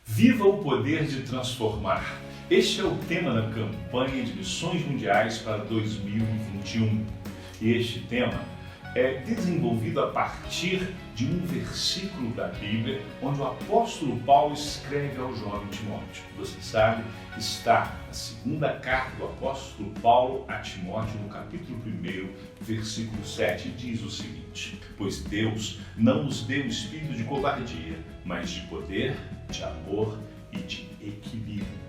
Viva o poder de transformar. Este é o tema da campanha de missões mundiais para 2021. E este tema é desenvolvido a partir de um versículo da Bíblia, onde o apóstolo Paulo escreve ao jovem Timóteo. Você sabe, está na segunda carta do apóstolo Paulo a Timóteo, no capítulo 1, versículo 7, diz o seguinte: Pois Deus não nos deu espírito de covardia, mas de poder, de amor e de equilíbrio.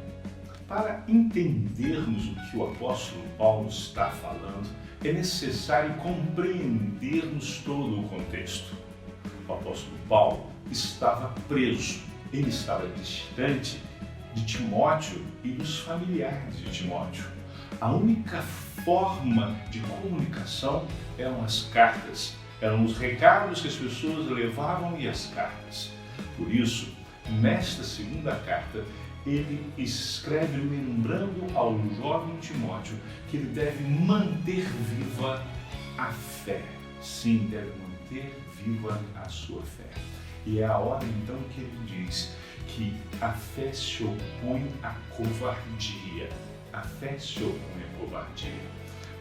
Para entendermos o que o apóstolo Paulo está falando, é necessário compreendermos todo o contexto. O apóstolo Paulo estava preso, ele estava distante de Timóteo e dos familiares de Timóteo. A única forma de comunicação eram as cartas, eram os recados que as pessoas levavam e as cartas. Por isso, nesta segunda carta, ele escreve lembrando ao jovem Timóteo que ele deve manter viva a fé. Sim, deve manter viva a sua fé. E é a hora então que ele diz que a fé se opõe à covardia. A fé se opõe à covardia.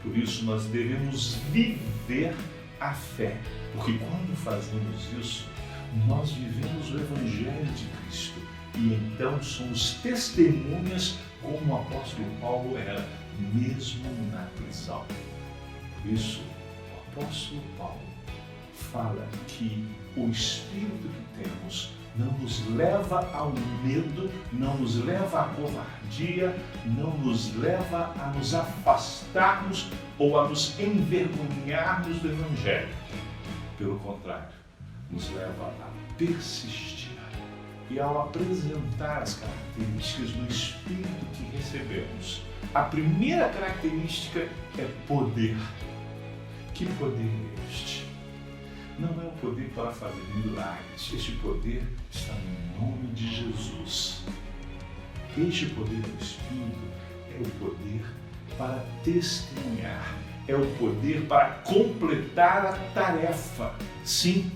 Por isso nós devemos viver a fé, porque quando fazemos isso, nós vivemos o Evangelho de Cristo. E então somos testemunhas como o apóstolo Paulo era, mesmo na prisão. Por isso, o apóstolo Paulo fala que o espírito que temos não nos leva ao medo, não nos leva à covardia, não nos leva a nos afastarmos ou a nos envergonharmos do Evangelho. Pelo contrário, nos leva a persistir. E ao apresentar as características do Espírito que recebemos, a primeira característica é poder. Que poder é este? Não é o poder para fazer milagres. Este poder está no nome de Jesus. Este poder do Espírito é o poder para testemunhar. É o poder para completar a tarefa. Sim,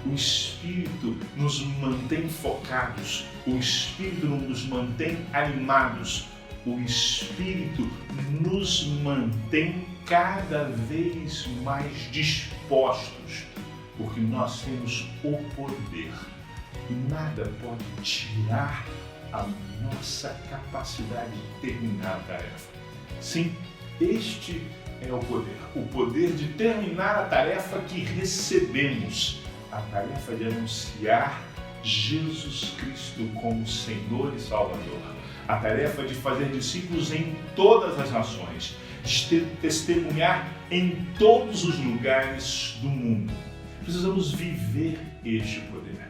o Espírito nos mantém focados, o Espírito nos mantém animados, o Espírito nos mantém cada vez mais dispostos, porque nós temos o poder e nada pode tirar a nossa capacidade de terminar a tarefa. Sim, este é o poder de terminar a tarefa que recebemos. A tarefa de anunciar Jesus Cristo como Senhor e Salvador. A tarefa de fazer discípulos em todas as nações, de testemunhar em todos os lugares do mundo. Precisamos viver este poder.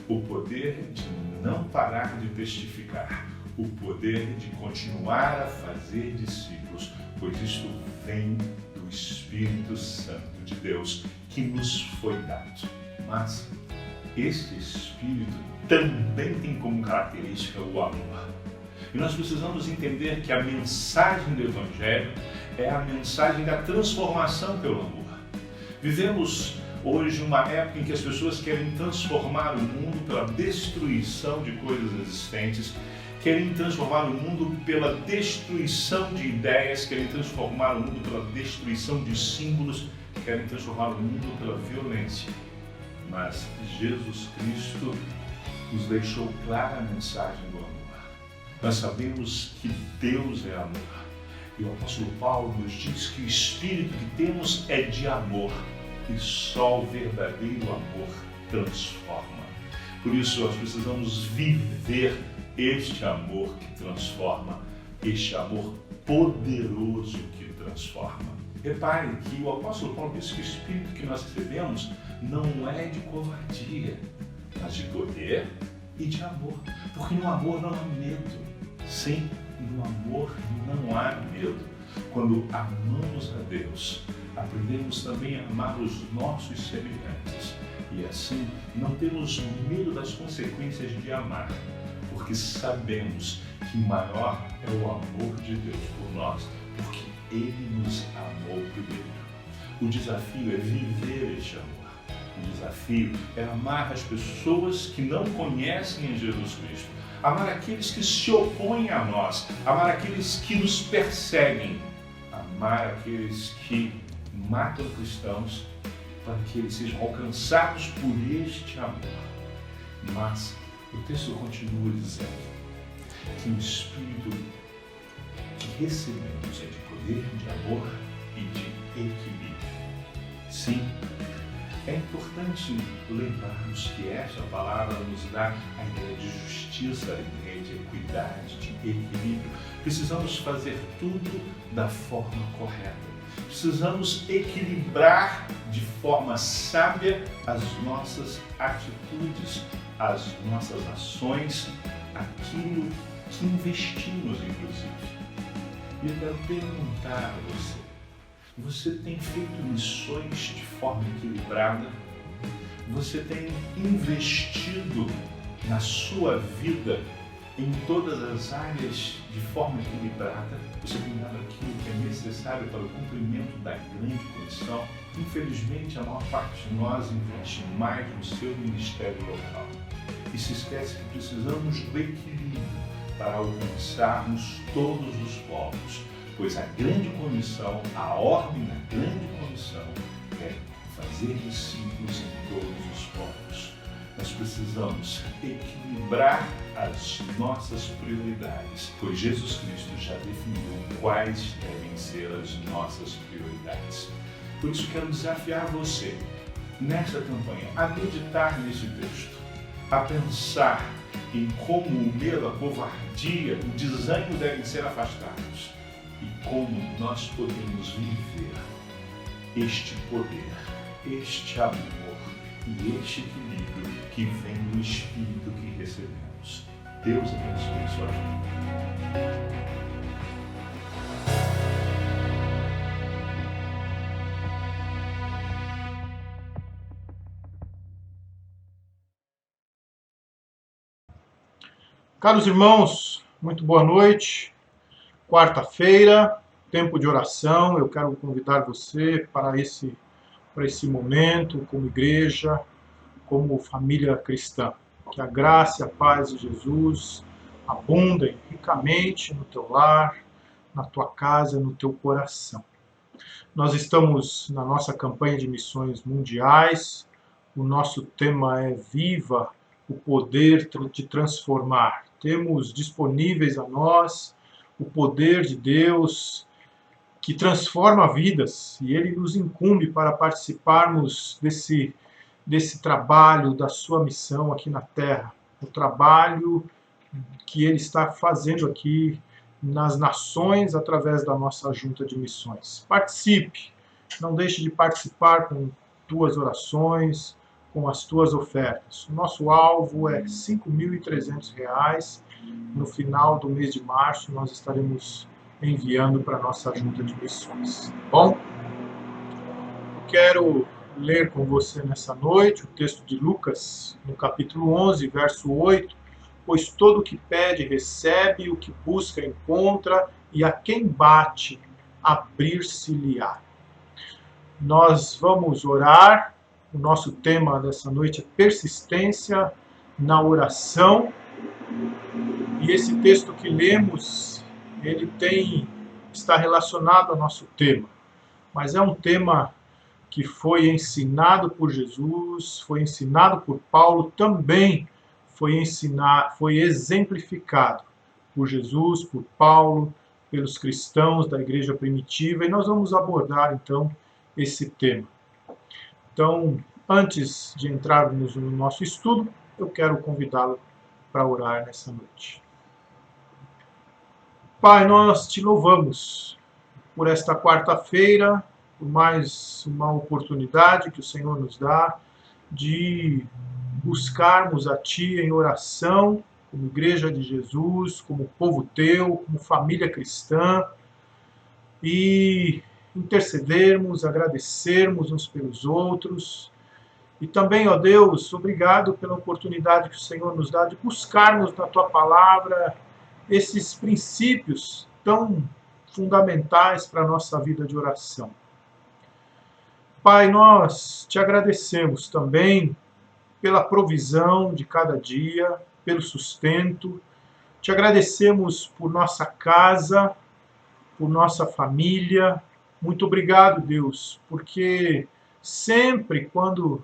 O poder de não parar de testificar. O poder de continuar a fazer discípulos, pois isto vem do Espírito Santo de Deus que nos foi dado. Mas este Espírito também tem como característica o amor. E nós precisamos entender que a mensagem do Evangelho é a mensagem da transformação pelo amor. Vivemos hoje uma época em que as pessoas querem transformar o mundo pela destruição de coisas existentes, querem transformar o mundo pela destruição de ideias, querem transformar o mundo pela destruição de símbolos, querem transformar o mundo pela violência. Mas Jesus Cristo nos deixou clara a mensagem do amor. Nós sabemos que Deus é amor. E o apóstolo Paulo nos diz que o espírito que temos é de amor. E só o verdadeiro amor transforma. Por isso nós precisamos viver este amor que transforma. Este amor poderoso que transforma. Repare que o apóstolo Paulo diz que o espírito que nós recebemos não é de covardia, mas de poder e de amor. Porque no amor não há medo. Sim, no amor não há medo. Quando amamos a Deus, aprendemos também a amar os nossos semelhantes. E assim, não temos medo das consequências de amar, porque sabemos que maior é o amor de Deus por nós, porque Ele nos amou primeiro. O desafio é viver este amor. O desafio é amar as pessoas que não conhecem a Jesus Cristo, amar aqueles que se opõem a nós, amar aqueles que nos perseguem, amar aqueles que matam cristãos, para que eles sejam alcançados por este amor. Mas o texto continua dizendo que o Espírito que recebemos é de poder, de amor e de equilíbrio. Sim, é importante lembrarmos que esta palavra nos dá a ideia de justiça, a ideia de equidade, de equilíbrio. Precisamos fazer tudo da forma correta. Precisamos equilibrar de forma sábia as nossas atitudes, as nossas ações, aquilo que investimos, inclusive. E eu quero perguntar a você, você tem feito missões de forma equilibrada? Você tem investido na sua vida em todas as áreas de forma equilibrada? Você tem dado aquilo que é necessário para o cumprimento da grande comissão? Infelizmente, a maior parte de nós investe mais no seu ministério local e se esquece que precisamos do equilíbrio para alcançarmos todos os povos, pois a grande comissão, a ordem da grande comissão é fazer discípulos em todos os povos. Nós precisamos equilibrar as nossas prioridades, pois Jesus Cristo já definiu quais devem ser as nossas prioridades. Por isso quero desafiar você, nesta campanha, a meditar nesse texto, a pensar em como o medo, a covardia, o desânimo devem ser afastados e como nós podemos viver este poder, este amor e este equilíbrio que vem do Espírito que recebemos. Deus abençoe sua vida. Caros irmãos, muito boa noite. Quarta-feira, tempo de oração. Eu quero convidar você para esse momento, como igreja, como família cristã. Que a graça e a paz de Jesus abundem ricamente no teu lar, na tua casa, no teu coração. Nós estamos na nossa campanha de missões mundiais. O nosso tema é Viva o poder de transformar. Temos disponíveis a nós o poder de Deus que transforma vidas e Ele nos incumbe para participarmos desse trabalho, da sua missão aqui na Terra. O trabalho que Ele está fazendo aqui nas nações através da nossa junta de missões. Participe, não deixe de participar com tuas orações, com as tuas ofertas. O nosso alvo é R$ 5.300. No final do mês de março, nós estaremos enviando para a nossa junta de missões. Bom, eu quero ler com você nessa noite o texto de Lucas, no capítulo 11, verso 8. Pois todo o que pede, recebe, o que busca, encontra, e a quem bate, abrir-se-lhe-á. Nós vamos orar. O nosso tema dessa noite é persistência na oração. E esse texto que lemos, ele está relacionado ao nosso tema. Mas é um tema que foi ensinado por Jesus, foi ensinado por Paulo, também foi exemplificado por Jesus, por Paulo, pelos cristãos da igreja primitiva. E nós vamos abordar, então, esse tema. Então, antes de entrarmos no nosso estudo, eu quero convidá-lo para orar nessa noite. Pai, nós te louvamos por esta quarta-feira, por mais uma oportunidade que o Senhor nos dá de buscarmos a Ti em oração, como Igreja de Jesus, como povo Teu, como família cristã, e intercedermos, agradecermos uns pelos outros. E também, ó Deus, obrigado pela oportunidade que o Senhor nos dá de buscarmos na Tua Palavra esses princípios tão fundamentais para a nossa vida de oração. Pai, nós te agradecemos também pela provisão de cada dia, pelo sustento. Te agradecemos por nossa casa, por nossa família. Muito obrigado, Deus, porque sempre quando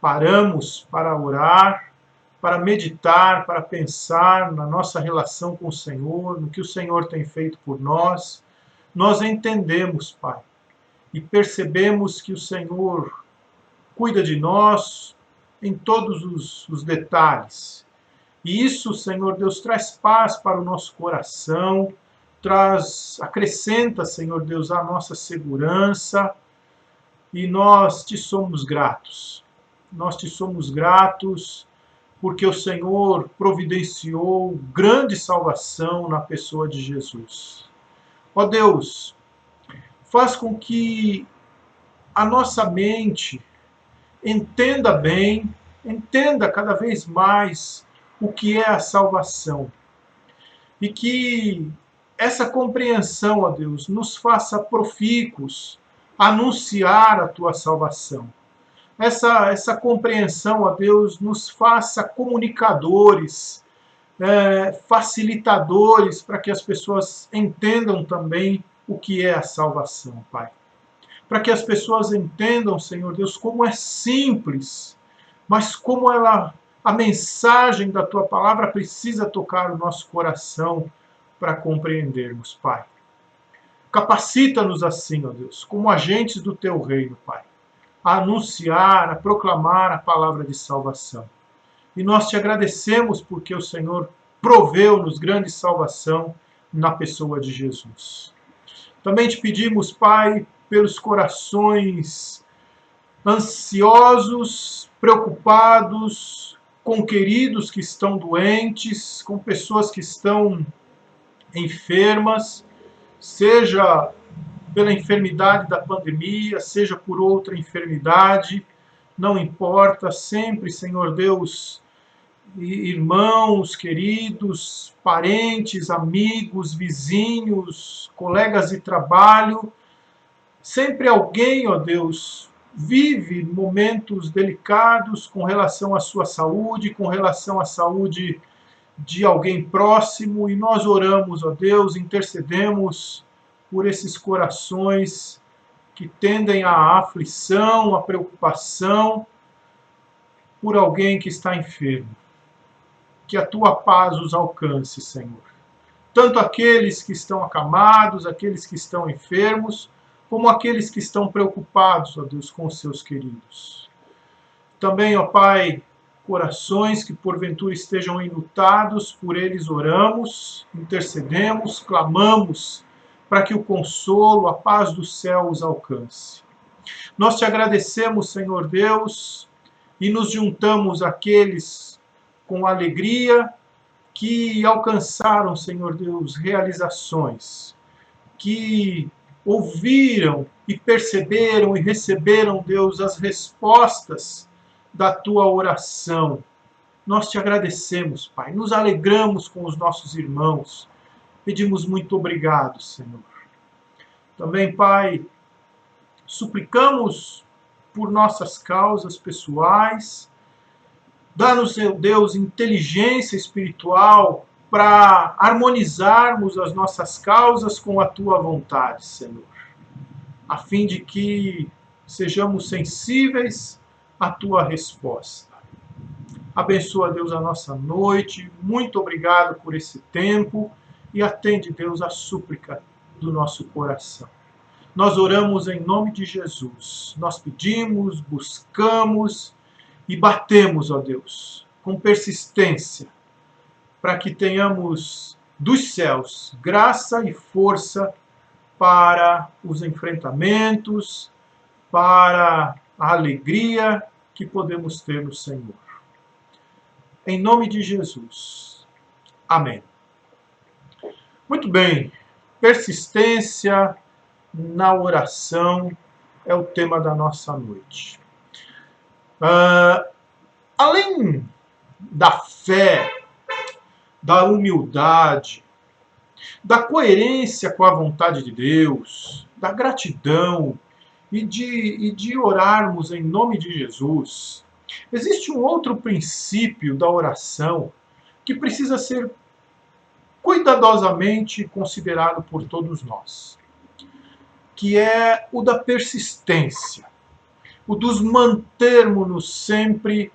paramos para orar, para meditar, para pensar na nossa relação com o Senhor, no que o Senhor tem feito por nós, nós entendemos, Pai, e percebemos que o Senhor cuida de nós em todos os detalhes. E isso, Senhor Deus, traz paz para o nosso coração, acrescenta, Senhor Deus, a nossa segurança, e nós te somos gratos. Nós te somos gratos porque o Senhor providenciou grande salvação na pessoa de Jesus. Ó Deus, faz com que a nossa mente entenda bem, entenda cada vez mais o que é a salvação. E que essa compreensão, ó Deus, nos faça profícuos a anunciar a tua salvação. Essa compreensão, ó Deus, nos faça comunicadores, facilitadores para que as pessoas entendam também o que é a salvação, Pai. Para que as pessoas entendam, Senhor Deus, como é simples, mas como a mensagem da tua palavra precisa tocar o nosso coração para compreendermos, Pai. Capacita-nos assim, ó Deus, como agentes do teu reino, Pai, a anunciar, a proclamar a palavra de salvação. E nós te agradecemos porque o Senhor proveu-nos grande salvação na pessoa de Jesus. Também te pedimos, Pai, pelos corações ansiosos, preocupados, com queridos que estão doentes, com pessoas que estão enfermas, seja pela enfermidade da pandemia, seja por outra enfermidade, não importa, sempre, Senhor Deus, irmãos, queridos, parentes, amigos, vizinhos, colegas de trabalho, sempre alguém, ó Deus, vive momentos delicados com relação à sua saúde, com relação à saúde de alguém próximo, e nós oramos, ó Deus, intercedemos por esses corações que tendem à aflição, à preocupação por alguém que está enfermo. Que a tua paz os alcance, Senhor. Tanto aqueles que estão acamados, aqueles que estão enfermos, como aqueles que estão preocupados, ó Deus, com os seus queridos. Também, ó Pai, corações que porventura estejam enlutados, por eles oramos, intercedemos, clamamos para que o consolo, a paz do céu os alcance. Nós te agradecemos, Senhor Deus, e nos juntamos àqueles com alegria que alcançaram, Senhor Deus, realizações, que ouviram e perceberam e receberam, Deus, as respostas da tua oração. Nós te agradecemos, Pai, nos alegramos com os nossos irmãos, pedimos muito obrigado, Senhor. Também, Pai, suplicamos por nossas causas pessoais, dá-nos, Deus, inteligência espiritual para harmonizarmos as nossas causas com a tua vontade, Senhor, a fim de que sejamos sensíveis à tua resposta. Abençoa, Deus, a nossa noite. Muito obrigado por esse tempo e atende, Deus, a súplica do nosso coração. Nós oramos em nome de Jesus. Nós pedimos, buscamos e batemos, ó Deus, com persistência, para que tenhamos dos céus graça e força para os enfrentamentos, para a alegria que podemos ter no Senhor. Em nome de Jesus. Amém. Muito bem. Persistência na oração é o tema da nossa noite. Além da fé, da humildade, da coerência com a vontade de Deus, da gratidão e de orarmos em nome de Jesus, existe um outro princípio da oração que precisa ser cuidadosamente considerado por todos nós, que é o da persistência, o dos mantermos-nos sempre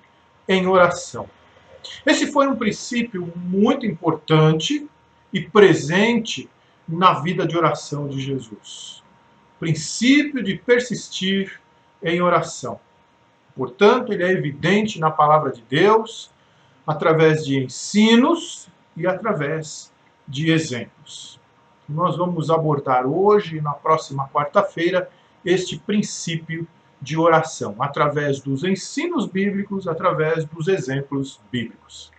em oração. Esse foi um princípio muito importante e presente na vida de oração de Jesus. Princípio de persistir em oração. Portanto, ele é evidente na palavra de Deus, através de ensinos e através de exemplos. Nós vamos abordar hoje, na próxima quarta-feira, este princípio de oração, através dos ensinos bíblicos, através dos exemplos bíblicos.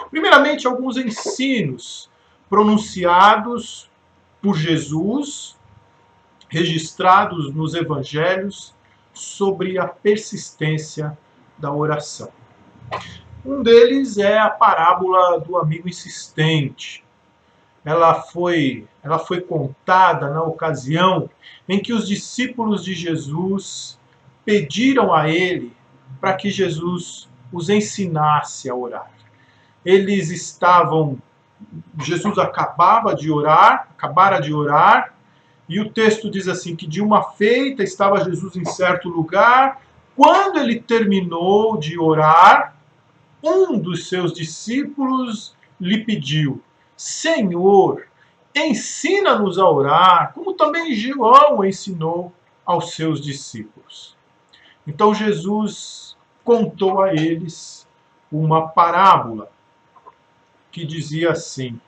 Primeiramente, alguns ensinos pronunciados por Jesus, registrados nos evangelhos, sobre a persistência da oração. Um deles é a parábola do amigo insistente. Ela foi contada na ocasião em que os discípulos de Jesus pediram a ele para que Jesus os ensinasse a orar. Jesus acabara de orar, e o texto diz assim, que de uma feita estava Jesus em certo lugar, quando ele terminou de orar, um dos seus discípulos lhe pediu: Senhor, ensina-nos a orar, como também João ensinou aos seus discípulos. Então Jesus contou a eles uma parábola que dizia assim: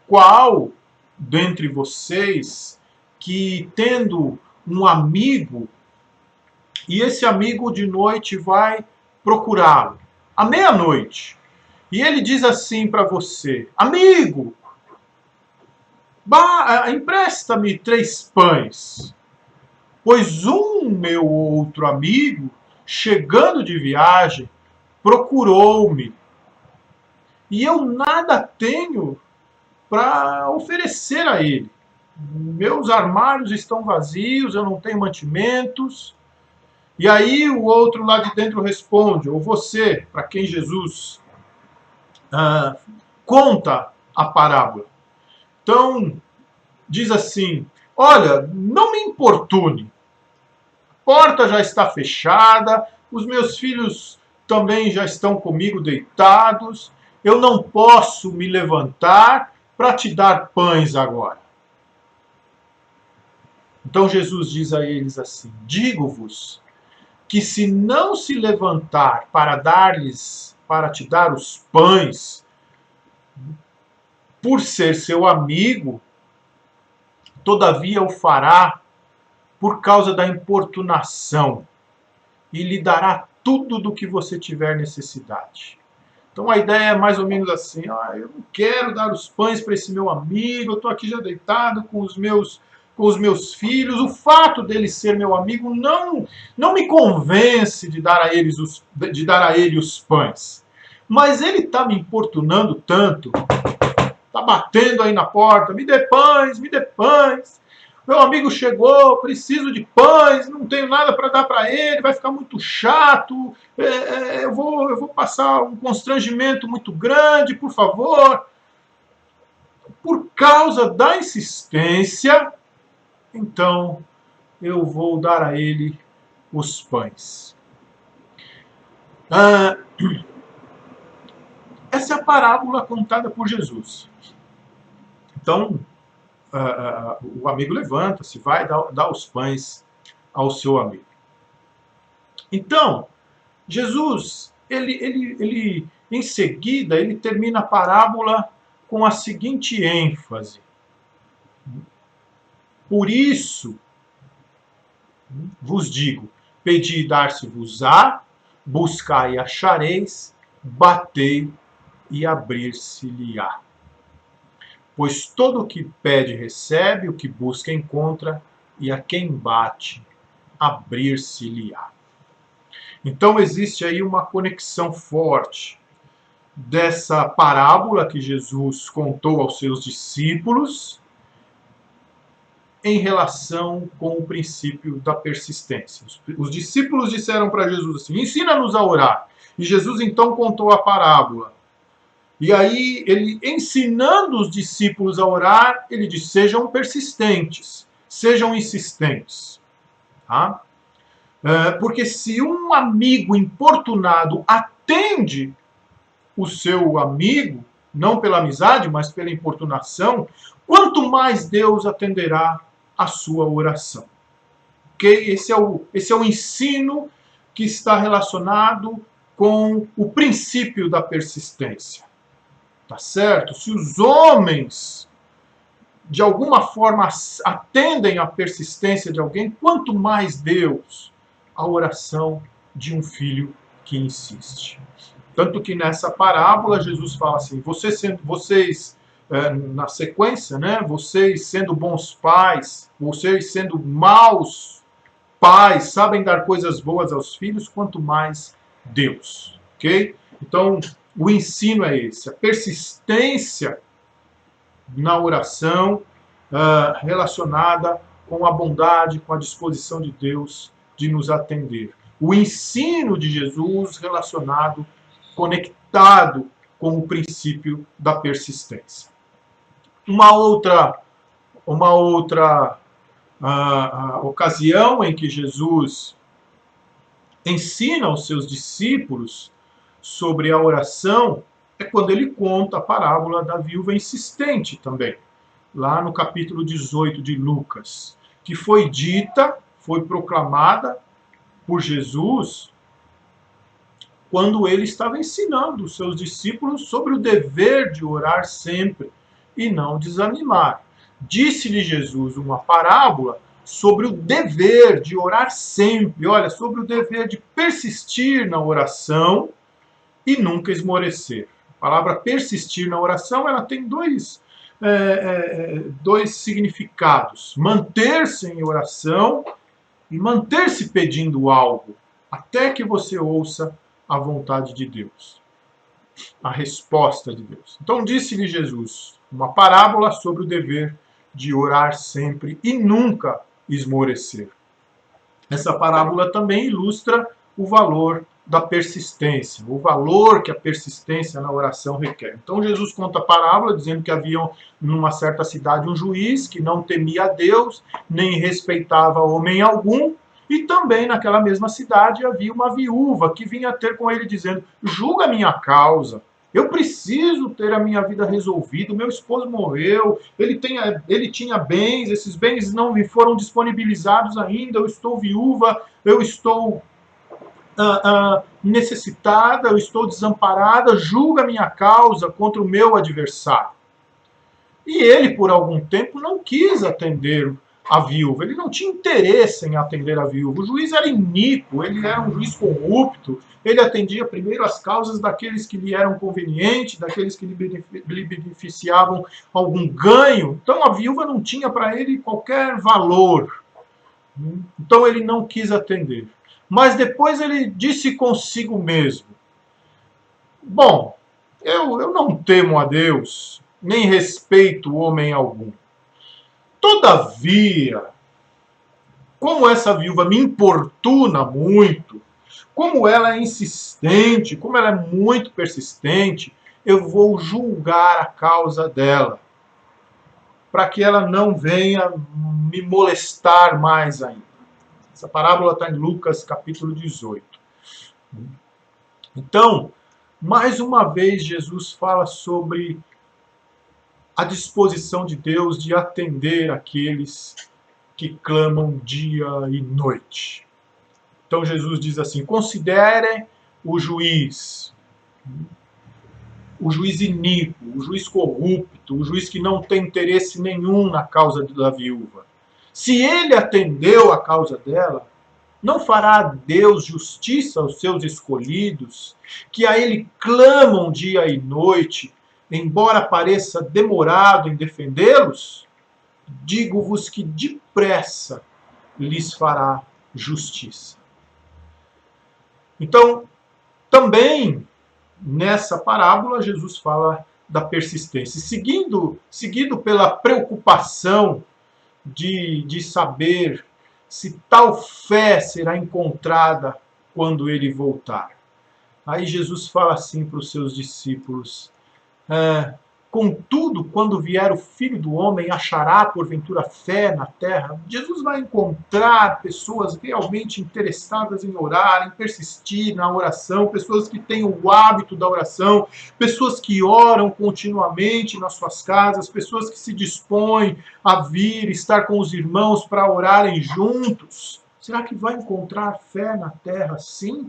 qual dentre vocês que, tendo um amigo, e esse amigo de noite vai procurá-lo, à meia-noite, e ele diz assim para você: amigo, empresta-me 3 pães, pois meu outro amigo, chegando de viagem, procurou-me, e eu nada tenho para oferecer a ele. Meus armários estão vazios, eu não tenho mantimentos. E aí o outro lá de dentro responde, ou você, para quem Jesus conta a parábola. Então, diz assim: olha, não me importune, a porta já está fechada, os meus filhos também já estão comigo deitados, eu não posso me levantar para te dar pães agora. Então Jesus diz a eles assim: digo-vos que se não se levantar para te dar os pães, por ser seu amigo, todavia o fará por causa da importunação, e lhe dará tudo do que você tiver necessidade. Então a ideia é mais ou menos assim: eu não quero dar os pães para esse meu amigo, eu estou aqui já deitado com os meus filhos, o fato dele ser meu amigo não me convence de dar a ele os pães. Mas ele está me importunando tanto, está batendo aí na porta: me dê pães, me dê pães. Meu amigo chegou, preciso de pães, não tenho nada para dar para ele, vai ficar muito chato, eu vou passar um constrangimento muito grande, por favor. Por causa da insistência, então eu vou dar a ele os pães. Essa é a parábola contada por Jesus. Então, o amigo levanta-se, vai dar os pães ao seu amigo. Então, Jesus, ele em seguida, ele termina a parábola com a seguinte ênfase: por isso vos digo, pedi e dar-se-vos-á, buscai e achareis, batei e abrir-se-lhe-á. Pois todo o que pede recebe, o que busca encontra, e a quem bate, abrir-se-lhe-á. Então existe aí uma conexão forte dessa parábola que Jesus contou aos seus discípulos em relação com o princípio da persistência. Os discípulos disseram para Jesus assim: ensina-nos a orar. E Jesus então contou a parábola. E aí, ele ensinando os discípulos a orar, ele diz: sejam persistentes, sejam insistentes. Tá? Porque se um amigo importunado atende o seu amigo, não pela amizade, mas pela importunação, quanto mais Deus atenderá a sua oração. Okay? Esse é o ensino que está relacionado com o princípio da persistência. Tá certo? Se os homens, de alguma forma, atendem à persistência de alguém, quanto mais Deus, a oração de um filho que insiste. Tanto que nessa parábola Jesus fala assim: vocês na sequência, né, vocês sendo bons pais, vocês sendo maus pais, sabem dar coisas boas aos filhos, quanto mais Deus. Ok? Então, o ensino é esse, a persistência na oração relacionada com a bondade, com a disposição de Deus de nos atender. O ensino de Jesus relacionado, conectado com o princípio da persistência. Uma outra ocasião em que Jesus ensina aos seus discípulos sobre a oração é quando ele conta a parábola da viúva insistente também, lá no capítulo 18 de Lucas, que foi dita, foi proclamada por Jesus quando ele estava ensinando os seus discípulos sobre o dever de orar sempre e não desanimar. Disse-lhe Jesus uma parábola sobre o dever de orar sempre, olha, sobre o dever de persistir na oração e nunca esmorecer. A palavra persistir na oração, ela tem dois significados: manter-se em oração e manter-se pedindo algo, até que você ouça a vontade de Deus, a resposta de Deus. Então disse-lhe Jesus uma parábola sobre o dever de orar sempre e nunca esmorecer. Essa parábola também ilustra o valor da persistência, o valor que a persistência na oração requer. Então Jesus conta a parábola dizendo que havia numa certa cidade um juiz que não temia a Deus, nem respeitava homem algum, e também naquela mesma cidade havia uma viúva que vinha ter com ele dizendo: julga a minha causa, eu preciso ter a minha vida resolvida, o meu esposo morreu, ele tinha bens, esses bens não me foram disponibilizados ainda, eu estou viúva, eu estou necessitada, eu estou desamparada, julga a minha causa contra o meu adversário. E ele, por algum tempo, não quis atender a viúva, ele não tinha interesse em atender a viúva. O juiz era iníquo, ele era um juiz corrupto, ele atendia primeiro as causas daqueles que lhe eram convenientes, daqueles que lhe beneficiavam algum ganho. Então a viúva não tinha para ele qualquer valor. Então ele não quis atender. Mas depois ele disse consigo mesmo: bom, eu não temo a Deus, nem respeito homem algum. Todavia, como essa viúva me importuna muito, como ela é insistente, como ela é muito persistente, eu vou julgar a causa dela, para que ela não venha me molestar mais ainda. Essa parábola está em Lucas capítulo 18. Então, mais uma vez, Jesus fala sobre a disposição de Deus de atender aqueles que clamam dia e noite. Então Jesus diz assim: considerem o juiz iníquo, o juiz corrupto, o juiz que não tem interesse nenhum na causa da viúva. Se ele atendeu a causa dela, não fará Deus justiça aos seus escolhidos, que a ele clamam dia e noite, embora pareça demorado em defendê-los? Digo-vos que depressa lhes fará justiça. Então, também nessa parábola, Jesus fala da persistência. Seguido pela preocupação de saber se tal fé será encontrada quando ele voltar. Aí Jesus fala assim para os seus discípulos: contudo, quando vier o Filho do Homem, achará porventura fé na terra? Jesus vai encontrar pessoas realmente interessadas em orar, em persistir na oração, pessoas que têm o hábito da oração, pessoas que oram continuamente nas suas casas, pessoas que se dispõem a vir, estar com os irmãos para orarem juntos. Será que vai encontrar fé na terra? Sim.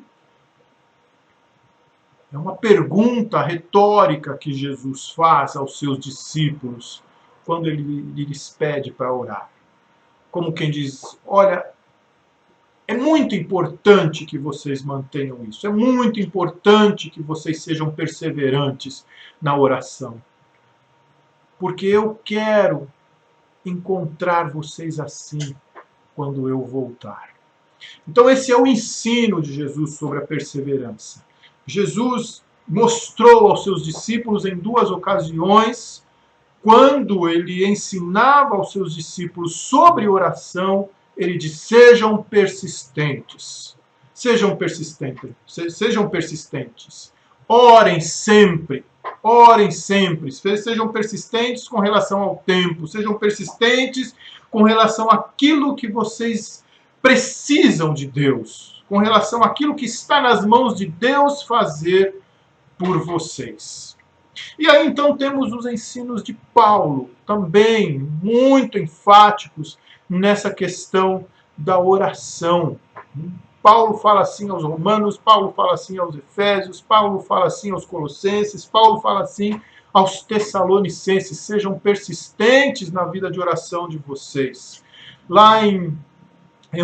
É uma pergunta retórica que Jesus faz aos seus discípulos quando ele lhes pede para orar. Como quem diz: olha, é muito importante que vocês mantenham isso. É muito importante que vocês sejam perseverantes na oração. Porque eu quero encontrar vocês assim quando eu voltar. Então esse é o ensino de Jesus sobre a perseverança. Jesus mostrou aos seus discípulos em duas ocasiões, quando ele ensinava aos seus discípulos sobre oração, ele diz: sejam persistentes. Sejam persistentes. Sejam persistentes. Orem sempre. Orem sempre. Sejam persistentes com relação ao tempo. Sejam persistentes com relação àquilo que vocês precisam de Deus, com relação àquilo que está nas mãos de Deus fazer por vocês. E aí então temos os ensinos de Paulo, também muito enfáticos nessa questão da oração. Paulo fala assim aos Romanos, Paulo fala assim aos Efésios, Paulo fala assim aos Colossenses, Paulo fala assim aos Tessalonicenses: sejam persistentes na vida de oração de vocês. Lá em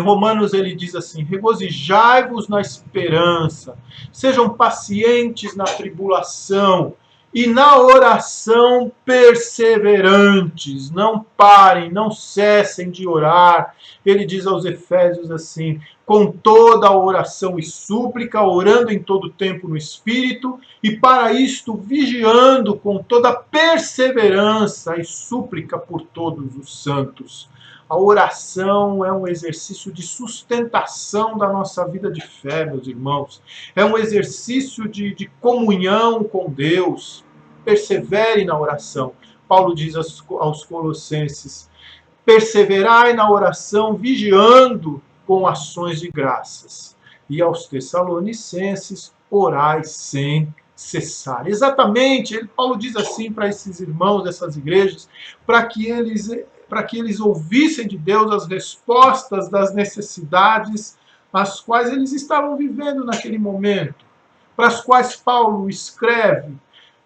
Romanos ele diz assim: regozijai-vos na esperança, sejam pacientes na tribulação e na oração perseverantes. Não parem, não cessem de orar. Ele diz aos Efésios assim: com toda a oração e súplica, orando em todo tempo no Espírito, e para isto vigiando com toda perseverança e súplica por todos os santos. A oração é um exercício de sustentação da nossa vida de fé, meus irmãos. É um exercício de comunhão com Deus. Persevere na oração. Paulo diz aos Colossenses: perseverai na oração, vigiando com ações de graças. E aos Tessalonicenses: orai sem cessar. Exatamente, Paulo diz assim para esses irmãos dessas igrejas, para que eles ouvissem de Deus as respostas das necessidades as quais eles estavam vivendo naquele momento, para as quais Paulo escreve,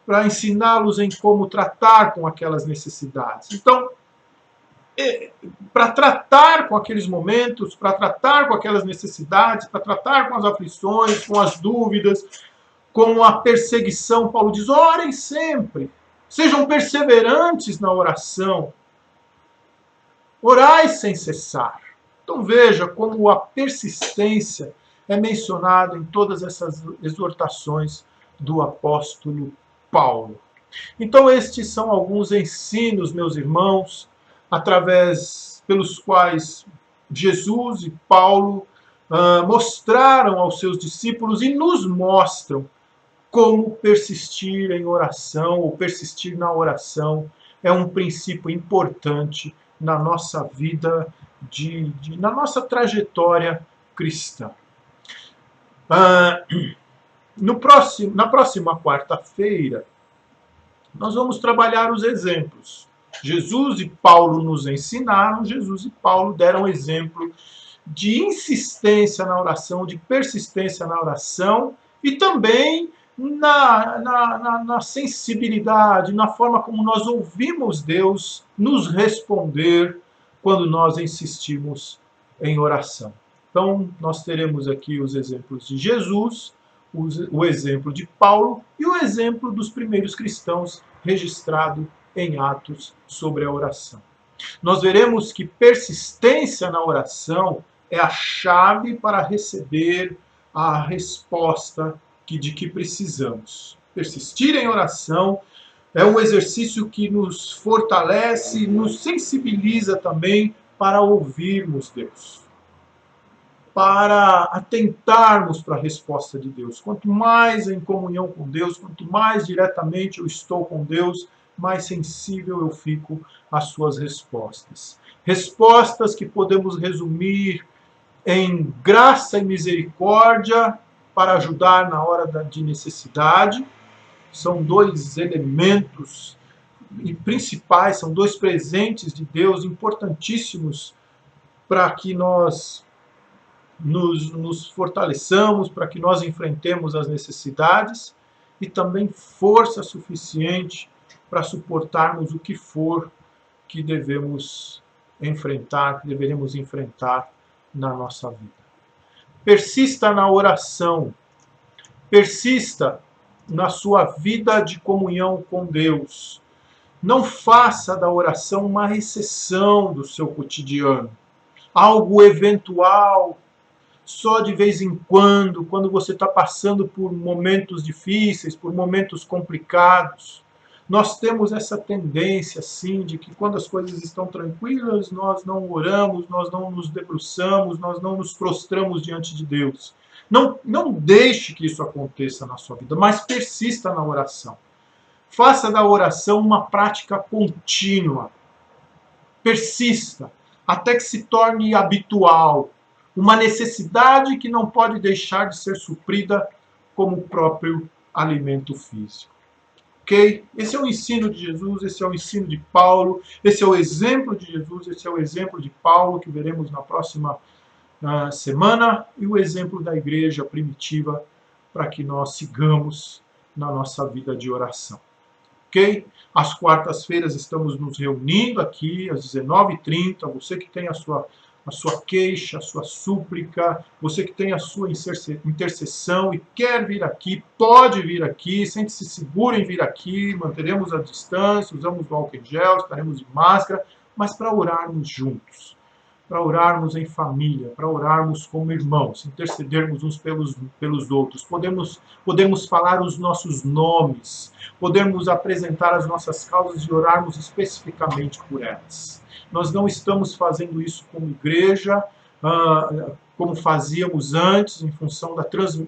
para ensiná-los em como tratar com aquelas necessidades. Então, para tratar com aqueles momentos, para tratar com aquelas necessidades, para tratar com as aflições, com as dúvidas, com a perseguição, Paulo diz: orem sempre, sejam perseverantes na oração, orai sem cessar. Então veja como a persistência é mencionada em todas essas exortações do apóstolo Paulo. Então estes são alguns ensinos, meus irmãos, pelos quais Jesus e Paulo mostraram aos seus discípulos e nos mostram como persistir em oração, ou persistir na oração, é um princípio importante na nossa vida, na nossa trajetória cristã. Na próxima quarta-feira, nós vamos trabalhar os exemplos. Jesus e Paulo nos ensinaram, Jesus e Paulo deram exemplo de insistência na oração, de persistência na oração, e também na sensibilidade, na forma como nós ouvimos Deus nos responder quando nós insistimos em oração. Então, nós teremos aqui os exemplos de Jesus, o exemplo de Paulo e o exemplo dos primeiros cristãos registrado em Atos sobre a oração. Nós veremos que persistência na oração é a chave para receber a resposta de que precisamos. Persistir em oração É um exercício que nos fortalece, nos sensibiliza também para ouvirmos Deus, para atentarmos para a resposta de Deus. Quanto mais em comunhão com Deus, quanto mais diretamente eu estou com Deus, mais sensível eu fico às suas respostas. Respostas que podemos resumir em graça e misericórdia para ajudar na hora de necessidade. São dois elementos principais, são dois presentes de Deus importantíssimos para que nós nos fortaleçamos, para que nós enfrentemos as necessidades, e também força suficiente para suportarmos o que for que devemos enfrentar, que deveremos enfrentar na nossa vida. Persista na oração, persista na sua vida de comunhão com Deus. Não faça da oração uma exceção do seu cotidiano, algo eventual, só de vez em quando você está passando por momentos difíceis, por momentos complicados. Nós temos essa tendência, sim, de que quando as coisas estão tranquilas, nós não oramos, nós não nos debruçamos, nós não nos prostramos diante de Deus. Não deixe que isso aconteça na sua vida, mas persista na oração. Faça da oração uma prática contínua. Persista, até que se torne habitual. Uma necessidade que não pode deixar de ser suprida como o próprio alimento físico. Ok? Esse é o ensino de Jesus, esse é o ensino de Paulo, esse é o exemplo de Jesus, esse é o exemplo de Paulo que veremos na próxima semana, e o exemplo da igreja primitiva para que nós sigamos na nossa vida de oração. Ok? Às quartas-feiras estamos nos reunindo aqui às 19h30. Você que tem a sua queixa, a sua súplica, você que tem a sua intercessão e quer vir aqui, pode vir aqui, sente-se seguro em vir aqui, manteremos a distância, usamos o álcool em gel, estaremos de máscara, mas para orarmos juntos, para orarmos em família, para orarmos como irmãos, intercedermos uns pelos outros. Podemos falar os nossos nomes, podemos apresentar as nossas causas e orarmos especificamente por elas. Nós não estamos fazendo isso como igreja, como fazíamos antes, em função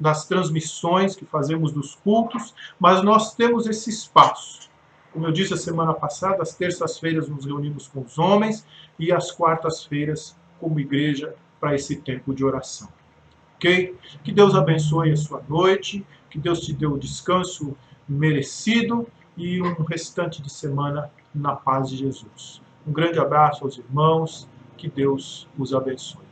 das transmissões que fazemos dos cultos, mas nós temos esse espaço. Como eu disse a semana passada, às terças-feiras nos reunimos com os homens e às quartas-feiras como igreja para esse tempo de oração. Ok? Que Deus abençoe a sua noite, que Deus te dê o descanso merecido e um restante de semana na paz de Jesus. Um grande abraço aos irmãos, que Deus os abençoe.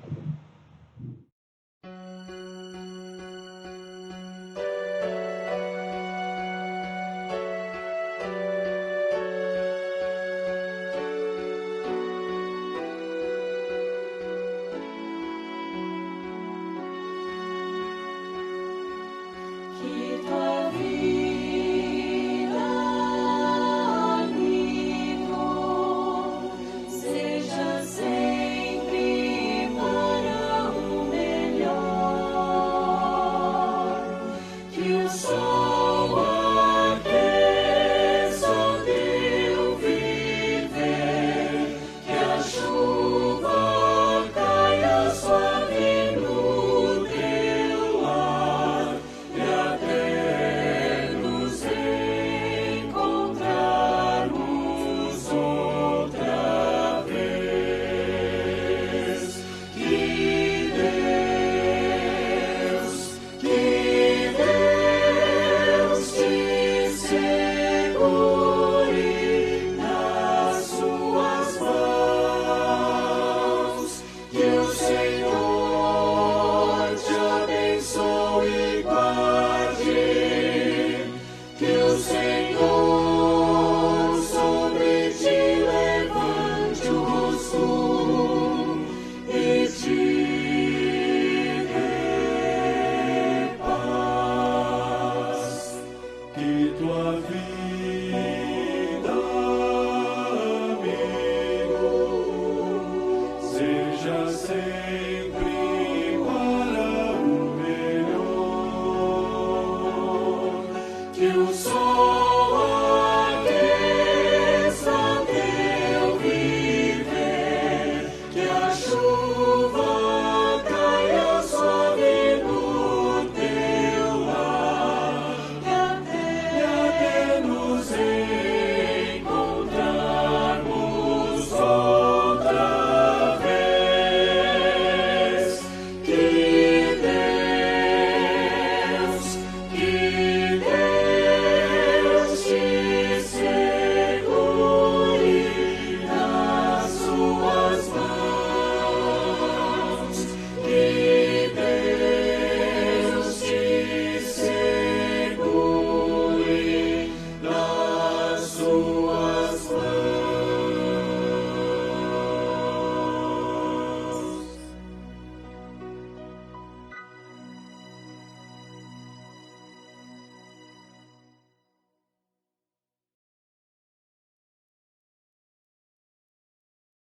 You saw